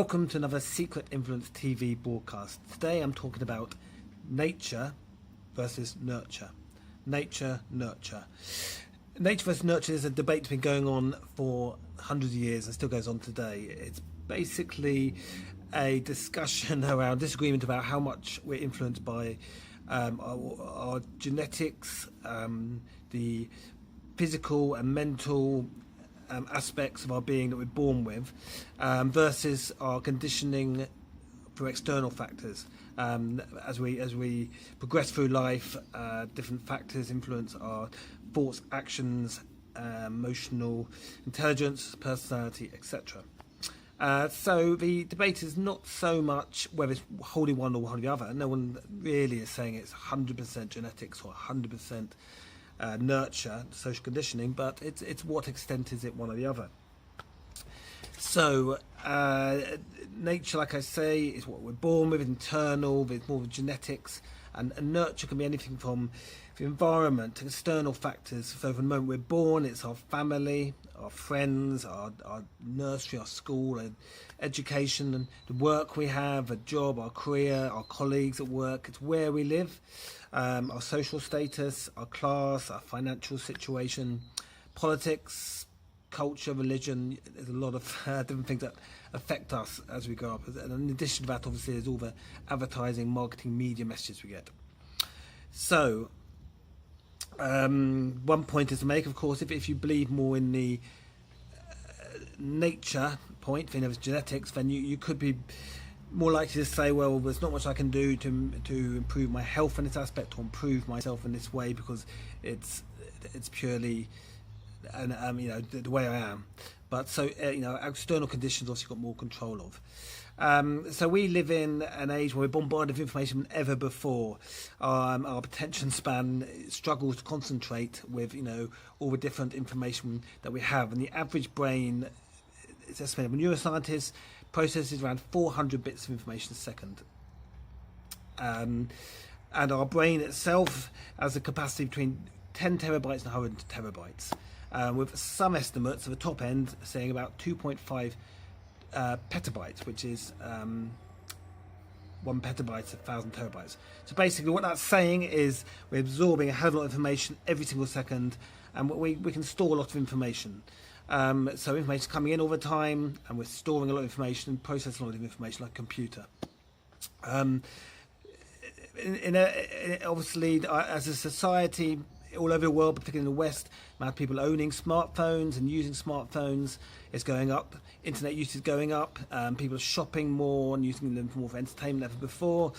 Welcome to another Secret Influence TV broadcast. Today I'm talking about nature versus nurture. Nature, nurture. Nature versus nurture is a debate that's been going on for hundreds of years and still goes on today. It's basically a discussion around disagreement about how much we're influenced by our genetics, the physical and mental aspects of our being that we're born with, versus our conditioning through external factors. As we progress through life, different factors influence our thoughts, actions, emotional intelligence, personality, etc. So the debate is not so much whether it's holding one or holding the other. No one really is saying it's 100% genetics or 100% nurture, social conditioning, but it's what extent is it one or the other. So nature, like I say, is what we're born with, internal, with more of genetics, and nurture can be anything from the environment to external factors. So from the moment we're born, it's our family, our friends, our nursery, our school, and education, and the work we have, a job, our career, our colleagues at work. It's where we live, our social status, our class, our financial situation, politics, culture, religion. There's a lot of different things that affect us as we grow up. And in addition to that, obviously, there's all the advertising, marketing, media messages we get. So one point is to make, of course, if you believe more in the nature point, if it's genetics, then you could be more likely to say, well, there's not much I can do to improve my health in this aspect or improve myself in this way because it's purely and the way I am. But so external conditions obviously got more control of. So we live in an age where we're bombarded with information than ever before. Our attention span struggles to concentrate with all the different information that we have, and the average brain, it's estimated by neuroscientists, processes around 400 bits of information a second. And our brain itself has a capacity between 10 terabytes and 100 terabytes. With some estimates at the top end saying about 2.5 petabytes, which is 1 petabyte is 1,000 terabytes. So basically what that's saying is we're absorbing a hell of a lot of information every single second, and we can store a lot of information. So information is coming in all the time, and we're storing a lot of information and processing a lot of information like a computer. Obviously, as a society, all over the world, particularly in the West, the amount of people owning smartphones and using smartphones is going up. Internet use is going up. People are shopping more and using them for more for entertainment than ever before.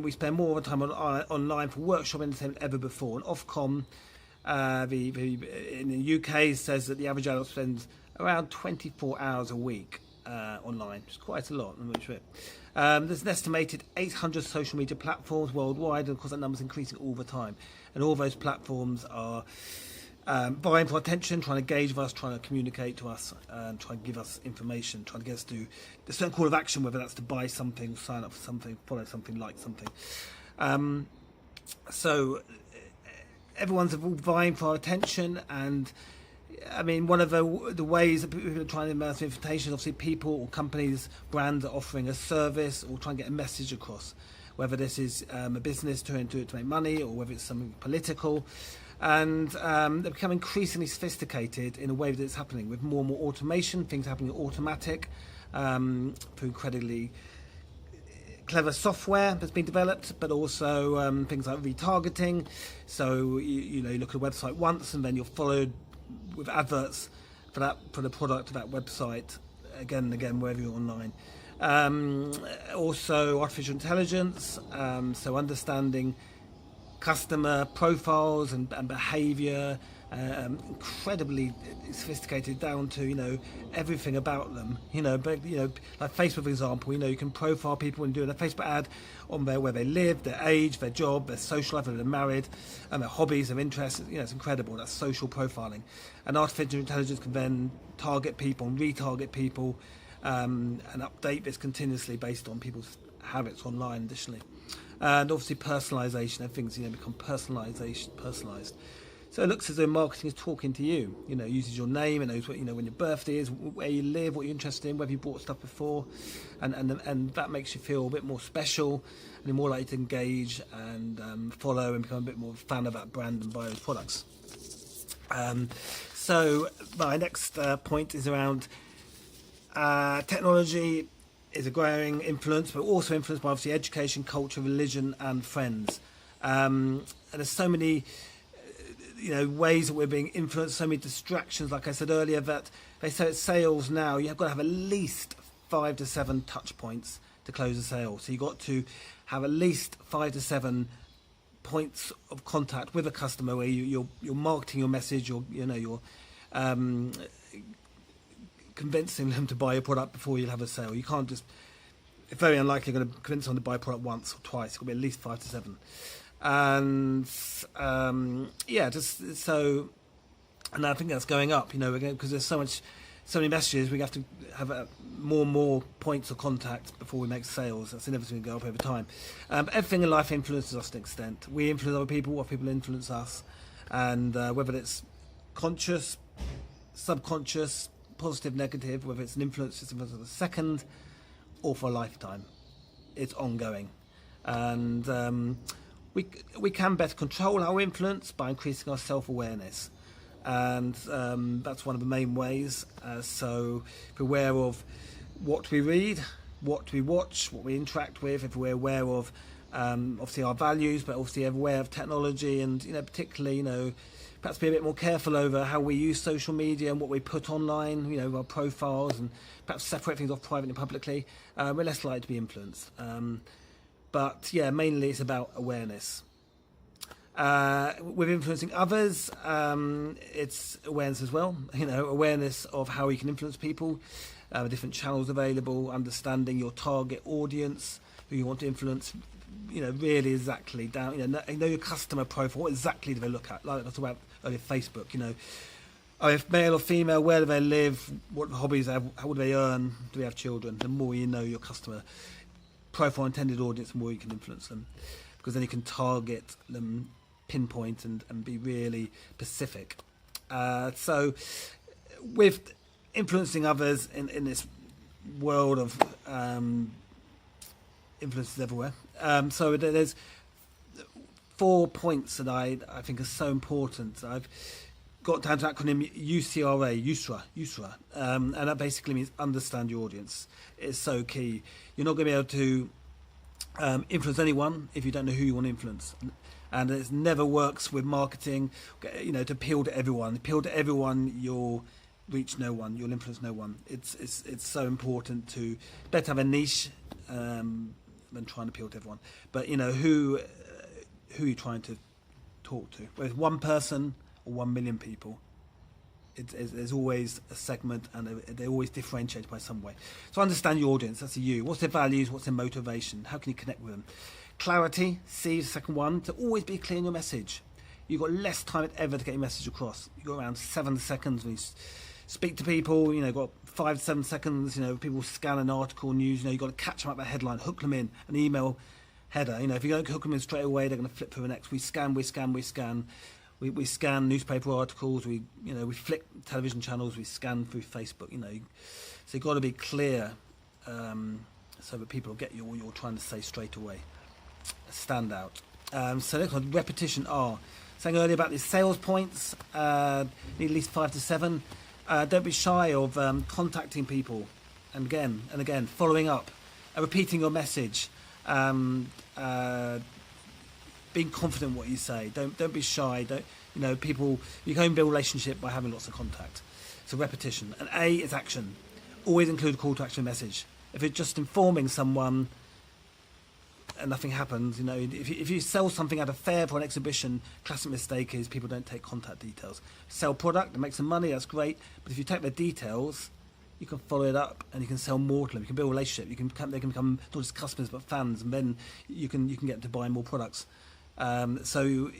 We spend more of our time online for workshop entertainment than ever before. And Ofcom, in the UK, says that the average adult spends around 24 hours a week online, which is quite a lot. There's an estimated 800 social media platforms worldwide, and of course that number's increasing all the time. And all those platforms are vying for attention, trying to gauge with us, trying to communicate to us, trying to give us information, trying to get us to a certain call of action, whether that's to buy something, sign up for something, follow something, like something. So everyone's vying for our attention, and I mean, one of the ways that people are trying to immerse information is obviously people or companies, brands are offering a service or trying to get a message across, whether this is a business trying to make money or whether it's something political. And they become increasingly sophisticated in a way that it's happening with more and more automation, things happening automatic, through incredibly clever software that's been developed, but also things like retargeting. So you look at a website once and then you're followed with adverts for the product of that website again and again wherever you're online. Also artificial intelligence, so understanding customer profiles and behavior, incredibly sophisticated down to everything about them. But like Facebook, for example, you can profile people and do a Facebook ad on where they live, their age, their job, their social life, whether they're married, and their hobbies, their interests. It's incredible. That's social profiling. And artificial intelligence can then target people and retarget people, and update this continuously based on people's habits online. Additionally, and obviously personalisation. Things become personalised. So it looks as though marketing is talking to you. You know, it uses your name, it knows what, you know, when your birthday is, where you live, what you're interested in, whether you bought stuff before, and that makes you feel a bit more special, and you're more likely to engage and follow and become a bit more of a fan of that brand and buy those products. So my next point is around technology is a growing influence, but also influenced by obviously education, culture, religion, and friends. And there's so many, ways that we're being influenced, so many distractions. Like I said earlier, that they say at sales now, you've got to have at least 5 to 7 touch points to close a sale. So you've got to have at least 5 to 7 points of contact with a customer where you're marketing your message, you're convincing them to buy your product before you'll have a sale. You can't just, it's very unlikely you're going to convince someone to buy a product once or twice. It's going to be at least 5 to 7. And just so, and I think that's going up, because there's so many messages, we have to have more and more points of contact before we make sales. That's inevitably going to go up over time. Everything in life influences us to an extent. We influence other people, what people influence us, and whether it's conscious, subconscious, positive, negative, whether it's an influence just for a second or for a lifetime, it's ongoing. And we can better control our influence by increasing our self-awareness. And that's one of the main ways. So if we're aware of what we read, what we watch, what we interact with, if we're aware of obviously our values, but obviously aware of technology, and particularly perhaps be a bit more careful over how we use social media and what we put online, our profiles, and perhaps separate things off privately and publicly, we're less likely to be influenced. But yeah, mainly it's about awareness. With influencing others, it's awareness as well. Awareness of how you can influence people, the different channels available, understanding your target audience, who you want to influence. Really exactly down. Know your customer profile. What exactly do they look at? Like I talked about earlier, Facebook. If male or female, where do they live? What hobbies they have? How do they earn? Do they have children? The more you know your customer profile, intended audience, the more you can influence them, because then you can target them, pinpoint, and be really specific. So with influencing others in this world of influences everywhere, so there's 4 points that I think are so important. I've got down to acronym USRA, and that basically means understand your audience. It's so key. You're not going to be able to influence anyone if you don't know who you want to influence. And it never works with marketing, to appeal to everyone. Appeal to everyone, you'll reach no one, you'll influence no one. It's so important to better have a niche than trying to appeal to everyone. But who are you trying to talk to? Whether it's one person or 1 million people, there's always a segment, and they're always differentiated by some way. So understand your audience. That's you. What's their values? What's their motivation? How can you connect with them? Clarity, C is the second one, to always be clear in your message. You've got less time than ever to get your message across. You've got around 7 seconds when you speak to people. You've got 5 to 7 seconds. People scan an article, news. You've got to catch them at the headline, hook them in, an email header. If you don't hook them in straight away, they're going to flip through the next. We scan. We scan newspaper articles. We flick television channels. We scan through Facebook. So you've got to be clear, so that people get what you're trying to say straight away. Stand out. So next one, repetition R. Saying earlier about these sales points, need at least 5 to 7. Don't be shy of contacting people, and again, following up, repeating your message, being confident in what you say. Don't be shy. People, you can build a relationship by having lots of contact. So repetition. And A is action. Always include a call to action message. If you're just informing someone and nothing happens, if you sell something at a fair for an exhibition, classic mistake is people don't take contact details. Sell product and make some money, that's great, but if you take their details, you can follow it up and you can sell more to them. You can build a relationship. They can become not just customers but fans, and then you can get them to buy more products. So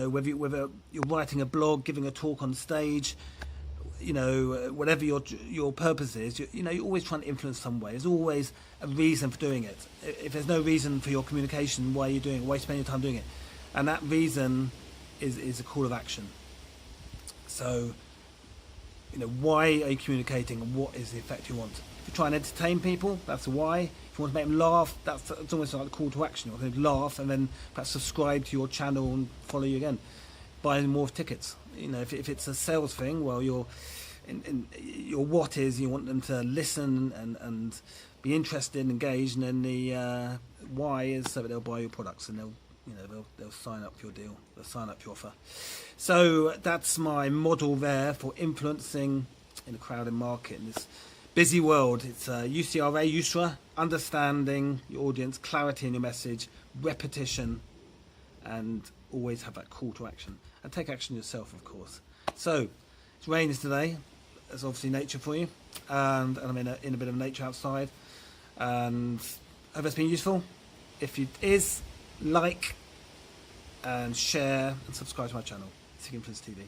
whether you're writing a blog, giving a talk on stage, whatever your purpose is, you're always trying to influence some way. There's always a reason for doing it. If there's no reason for your communication, why are you doing it? Why are you spending your time doing it? And that reason is a call of action. So, why are you communicating, and what is the effect you want? If you try and entertain people, that's the why. If you want to make them laugh, it's almost like a call to action. You want them to laugh and then perhaps subscribe to your channel and follow you again. Buy more tickets. If it's a sales thing, well, your what is you want them to listen and be interested and engaged, and then the why is so that they'll buy your products and they'll sign up for your deal, they'll sign up for your offer. So that's my model there for influencing in a crowded market in this busy world. It's USRA, understanding your audience, clarity in your message, repetition, and always have that call to action. And take action yourself, of course. So, it's raining today. There's obviously nature for you. And I'm in a bit of nature outside. And I hope it's been useful. If it is, like and share and subscribe to my channel, Sig Influence TV.